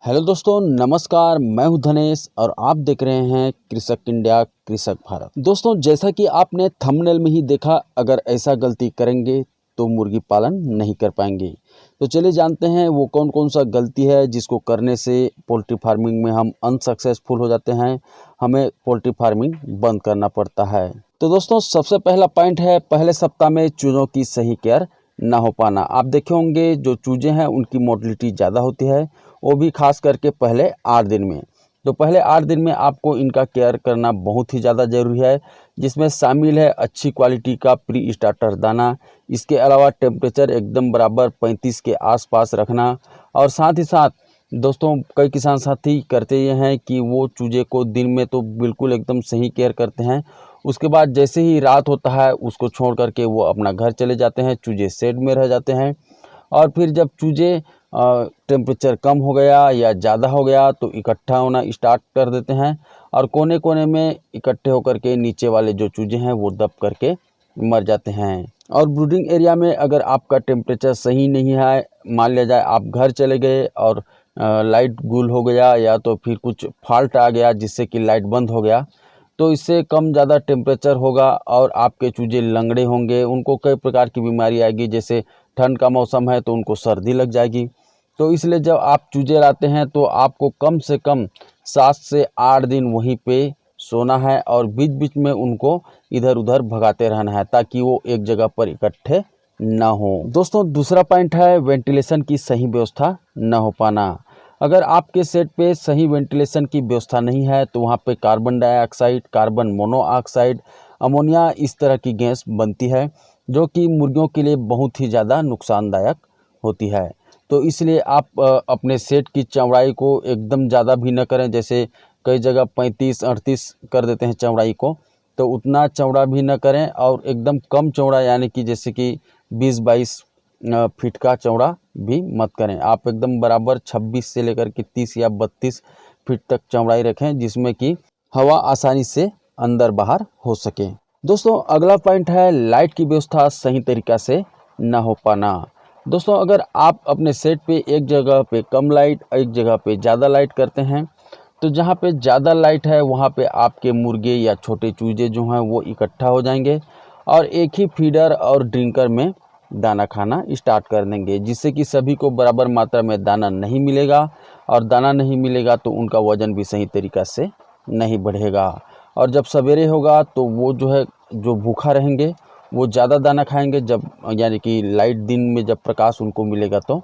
Hello दोस्तों, नमस्कार। मैं हूं धनेश और आप देख रहे हैं कृषक इंडिया कृषक भारत। दोस्तों, जैसा कि आपने थंबनेल में ही देखा, अगर ऐसा गलती करेंगे तो मुर्गी पालन नहीं कर पाएंगे। तो चलिए जानते हैं वो कौन कौन सा गलती है जिसको करने से पोल्ट्री फार्मिंग में हम अनसक्सेसफुल हो जाते हैं, हमें पोल्ट्री फार्मिंग बंद करना पड़ता है। तो दोस्तों, सबसे पहला पॉइंट है पहले सप्ताह में चूज़ों की सही केयर ना हो पाना। आप देखे होंगे जो चूजे हैं उनकी मोर्टेलिटी ज़्यादा होती है, वो भी खास करके पहले 8 दिन में। तो पहले 8 दिन में आपको इनका केयर करना बहुत ही ज़्यादा ज़रूरी है, जिसमें शामिल है अच्छी क्वालिटी का प्री स्टार्टर दाना। इसके अलावा टेम्परेचर एकदम बराबर 35 के आसपास रखना। और साथ ही साथ दोस्तों, कई किसान साथी करते ये हैं कि वो चूजे को दिन में तो बिल्कुल एकदम सही केयर करते हैं, उसके बाद जैसे ही रात होता है उसको छोड़ करके वो अपना घर चले जाते हैं, चूजे शेड में रह जाते हैं। और फिर जब चूजे टेम्परेचर कम हो गया या ज़्यादा हो गया तो इकट्ठा होना स्टार्ट कर देते हैं, और कोने कोने में इकट्ठे होकर के नीचे वाले जो चूजे हैं वो दब करके मर जाते हैं। और ब्रूडिंग एरिया में अगर आपका टेम्परेचर सही नहीं है, मान लिया जाए आप घर चले गए और लाइट गुल हो गया या तो फिर कुछ फॉल्ट आ गया जिससे कि लाइट बंद हो गया, तो इससे कम ज़्यादा टेम्परेचर होगा और आपके चूजे लंगड़े होंगे, उनको कई प्रकार की बीमारी आएगी। जैसे ठंड का मौसम है तो उनको सर्दी लग जाएगी। तो इसलिए जब आप चूजे लाते हैं तो आपको कम से कम 7 से 8 दिन वहीं पे सोना है और बीच बीच में उनको इधर उधर भगाते रहना है ताकि वो एक जगह पर इकट्ठे ना हो। दोस्तों, दूसरा पॉइंट है वेंटिलेशन की सही व्यवस्था न हो पाना। अगर आपके सेट पे सही वेंटिलेशन की व्यवस्था नहीं है तो वहाँ पे carbon dioxide, carbon monoxide, ammonia इस तरह की गैस बनती है जो कि मुर्गियों के लिए बहुत ही ज़्यादा नुकसानदायक होती है। तो इसलिए आप अपने सेट की चौड़ाई को एकदम ज़्यादा भी न करें। जैसे कई जगह 35-38 कर देते हैं चौड़ाई को, तो उतना चौड़ा भी न करें। और एकदम कम चौड़ा यानी कि जैसे कि 20-22 फीट का चौड़ा भी मत करें। आप एकदम बराबर 26 से लेकर के 30 या 32 फीट तक चौड़ाई रखें, जिसमें कि हवा आसानी से अंदर बाहर हो सके। दोस्तों, अगला पॉइंट है लाइट की व्यवस्था सही तरीक़ा से न हो पाना। दोस्तों, अगर आप अपने सेट पे एक जगह पे कम लाइट, एक जगह पे ज़्यादा लाइट करते हैं, तो जहाँ पे ज़्यादा लाइट है वहाँ पे आपके मुर्गे या छोटे चूजे जो हैं वो इकट्ठा हो जाएंगे और एक ही फीडर और ड्रिंकर में दाना खाना स्टार्ट कर देंगे, जिससे कि सभी को बराबर मात्रा में दाना नहीं मिलेगा। और दाना नहीं मिलेगा तो उनका वज़न भी सही तरीक़ा से नहीं बढ़ेगा। और जब सवेरे होगा तो वो जो है जो भूखा रहेंगे वो ज़्यादा दाना खाएंगे, जब यानी कि लाइट दिन में जब प्रकाश उनको मिलेगा तो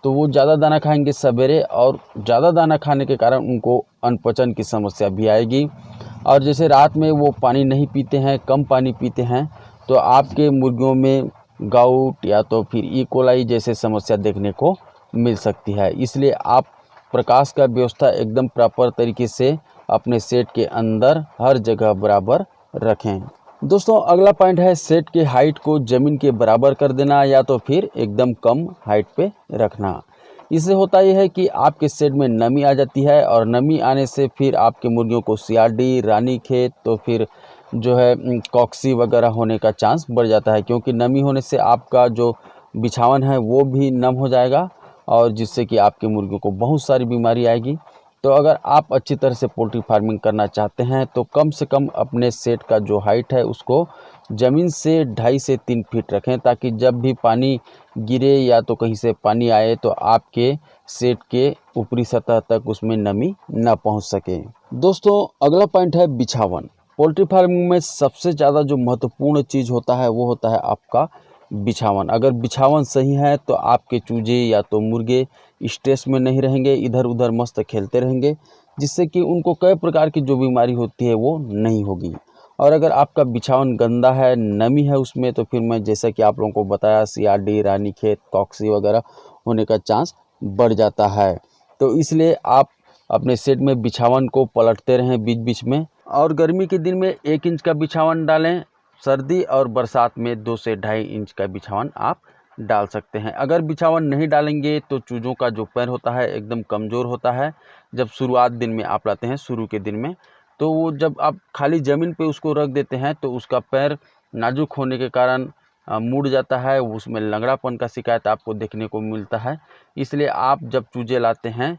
वो ज़्यादा दाना खाएंगे सवेरे, और ज़्यादा दाना खाने के कारण उनको अनपचन की समस्या भी आएगी। और जैसे रात में वो पानी नहीं पीते हैं, कम पानी पीते हैं, तो आपके मुर्गियों में गाउट या तो फिर ई कोलाई जैसे समस्या देखने को मिल सकती है। इसलिए आप प्रकाश का व्यवस्था एकदम प्रॉपर तरीके से अपने सेट के अंदर हर जगह बराबर रखें। दोस्तों, अगला पॉइंट है सेट के हाइट को ज़मीन के बराबर कर देना या तो फिर एकदम कम हाइट पे रखना। इससे होता यह है कि आपके सेट में नमी आ जाती है, और नमी आने से फिर आपके मुर्गियों को सीआरडी, रानीखेत, तो फिर जो है कॉक्सी वगैरह होने का चांस बढ़ जाता है, क्योंकि नमी होने से आपका जो बिछावन है वो भी नम हो जाएगा, और जिससे कि आपके मुर्गियों को बहुत सारी बीमारी आएगी। तो अगर आप अच्छी तरह से पोल्ट्री फार्मिंग करना चाहते हैं तो कम से कम अपने सेट का जो हाइट है उसको ज़मीन से 2.5 से 3 फीट रखें, ताकि जब भी पानी गिरे या तो कहीं से पानी आए तो आपके सेट के ऊपरी सतह तक उसमें नमी न पहुंच सके। दोस्तों, अगला पॉइंट है बिछावन। पोल्ट्री फार्मिंग में सबसे ज़्यादा जो महत्वपूर्ण चीज़ होता है वो होता है आपका बिछावन। अगर बिछावन सही है तो आपके चूजे या तो मुर्गे स्ट्रेस में नहीं रहेंगे, इधर उधर मस्त खेलते रहेंगे, जिससे कि उनको कई प्रकार की जो बीमारी होती है वो नहीं होगी। और अगर आपका बिछावन गंदा है, नमी है उसमें, तो फिर मैं जैसा कि आप लोगों को बताया सीआरडी, रानीखेत, कॉक्सी वगैरह होने का चांस बढ़ जाता है। तो इसलिए आप अपने सेट में बिछावन को पलटते रहें बीच बीच में। और गर्मी के दिन में 1 इंच का बिछावन डालें, सर्दी और बरसात में 2 से 2.5 इंच का बिछावन आप डाल सकते हैं। अगर बिछावन नहीं डालेंगे तो चूज़ों का जो पैर होता है एकदम कमज़ोर होता है। जब शुरुआत दिन में आप लाते हैं, शुरू के दिन में, तो वो जब आप खाली ज़मीन पे उसको रख देते हैं तो उसका पैर नाजुक होने के कारण मुड़ जाता है, उसमें लंगड़ापन का शिकायत आपको देखने को मिलता है। इसलिए आप जब चूज़े लाते हैं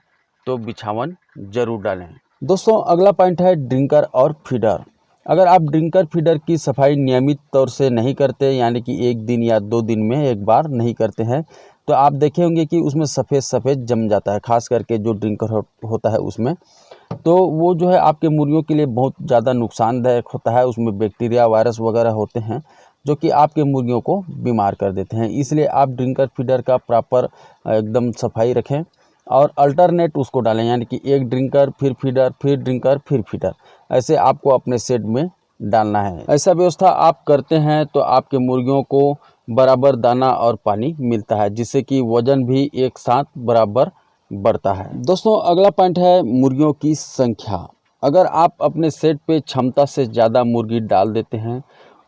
तो बिछावन जरूर डालें। दोस्तों अगला पॉइंट है ड्रिंकर और फीडर। अगर आप ड्रिंकर फीडर की सफाई नियमित तौर से नहीं करते, यानी कि 1 दिन या 2 दिन में एक बार नहीं करते हैं, तो आप देखे होंगे कि उसमें सफ़ेद जम जाता है, खास करके जो ड्रिंकर होता है उसमें। तो वो जो है आपके मुर्गियों के लिए बहुत ज़्यादा नुकसानदायक होता है। उसमें बैक्टीरिया वायरस वगैरह होते हैं जो कि आपके मुर्गियों को बीमार कर देते हैं। इसलिए आप ड्रिंकर फीडर का प्रॉपर एकदम सफाई रखें और अल्टरनेट उसको डालें, यानी कि एक ड्रिंकर फिर फीडर, फिर ड्रिंकर फिर फीडर, ऐसे आपको अपने शेड में डालना है। ऐसा व्यवस्था आप करते हैं तो आपके मुर्गियों को बराबर दाना और पानी मिलता है, जिससे कि वजन भी एक साथ बराबर बढ़ता है। दोस्तों अगला पॉइंट है मुर्गियों की संख्या। अगर आप अपने सेट पे क्षमता से ज़्यादा मुर्गी डाल देते हैं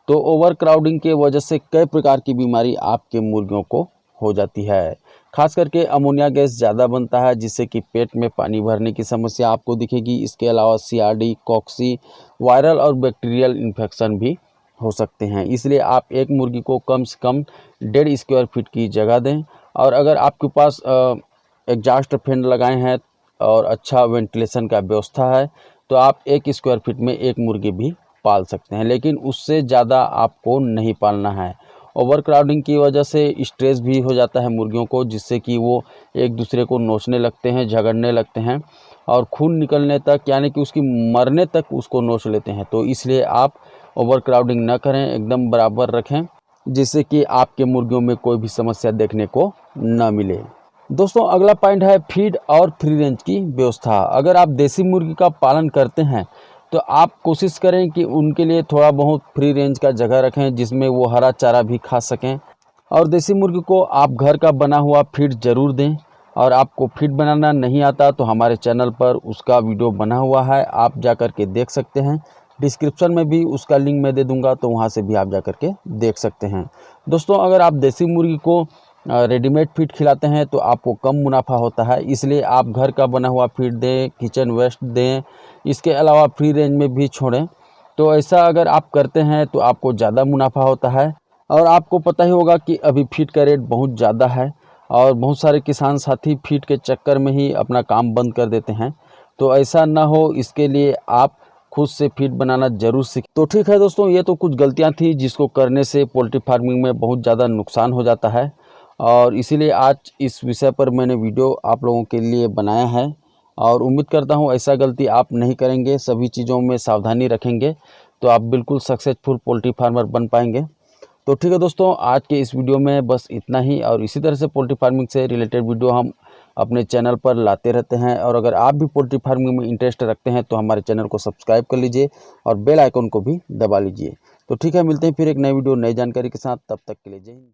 तो ओवर क्राउडिंग के वजह से कई प्रकार की बीमारी आपके मुर्गियों को हो जाती है। खास करके अमोनिया गैस ज़्यादा बनता है, जिससे कि पेट में पानी भरने की समस्या आपको दिखेगी। इसके अलावा CRD, कॉक्सी, वायरल और बैक्टीरियल इन्फेक्शन भी हो सकते हैं। इसलिए आप एक मुर्गी को कम से कम 1.5 स्क्वायर फीट की जगह दें। और अगर आपके पास एग्जॉस्ट फैन लगाए हैं और अच्छा वेंटिलेशन का व्यवस्था है तो आप 1 स्क्वायर फीट में एक मुर्गी भी पाल सकते हैं, लेकिन उससे ज़्यादा आपको नहीं पालना है। ओवर क्राउडिंग की वजह से स्ट्रेस भी हो जाता है मुर्गियों को, जिससे कि वो एक दूसरे को नोचने लगते हैं, झगड़ने लगते हैं और खून निकलने तक, यानी कि उसकी मरने तक उसको नोच लेते हैं। तो इसलिए आप ओवर क्राउडिंग न करें, एकदम बराबर रखें, जिससे कि आपके मुर्गियों में कोई भी समस्या देखने को न मिले। दोस्तों अगला पॉइंट है फीड और फ्री रेंज की व्यवस्था। अगर आप देसी मुर्गी का पालन करते हैं तो आप कोशिश करें कि उनके लिए थोड़ा बहुत फ्री रेंज का जगह रखें, जिसमें वो हरा चारा भी खा सकें। और देसी मुर्गी को आप घर का बना हुआ फीड ज़रूर दें। और आपको फीड बनाना नहीं आता तो हमारे चैनल पर उसका वीडियो बना हुआ है, आप जा कर के देख सकते हैं। डिस्क्रिप्शन में भी उसका लिंक मैं दे दूंगा, तो वहाँ से भी आप जा कर के देख सकते हैं। दोस्तों अगर आप देसी मुर्गी को रेडीमेड फीड खिलाते हैं तो आपको कम मुनाफा होता है, इसलिए आप घर का बना हुआ फीड दें, किचन वेस्ट दें, इसके अलावा फ्री रेंज में भी छोड़ें। तो ऐसा अगर आप करते हैं तो आपको ज़्यादा मुनाफा होता है। और आपको पता ही होगा कि अभी फीड का रेट बहुत ज़्यादा है और बहुत सारे किसान साथी फीड के चक्कर में ही अपना काम बंद कर देते हैं। तो ऐसा ना हो, इसके लिए आप खुद से फीड बनाना जरूर सीखें। तो ठीक है दोस्तों, ये तो कुछ गलतियां थी जिसको करने से पोल्ट्री फार्मिंग में बहुत ज़्यादा नुकसान हो जाता है, और इसीलिए आज इस विषय पर मैंने वीडियो आप लोगों के लिए बनाया है। और उम्मीद करता हूँ ऐसा गलती आप नहीं करेंगे, सभी चीज़ों में सावधानी रखेंगे तो आप बिल्कुल सक्सेसफुल पोल्ट्री फार्मर बन पाएंगे। तो ठीक है दोस्तों, आज के इस वीडियो में बस इतना ही, और इसी तरह से पोल्ट्री फार्मिंग से रिलेटेड वीडियो हम अपने चैनल पर लाते रहते हैं। और अगर आप भी पोल्ट्री फार्मिंग में इंटरेस्ट रखते हैं तो हमारे चैनल को सब्सक्राइब कर लीजिए और बेल आइकन को भी दबा लीजिए। तो ठीक है, मिलते हैं फिर एक नई वीडियो नई जानकारी के साथ। तब तक के लिए जय हिंद।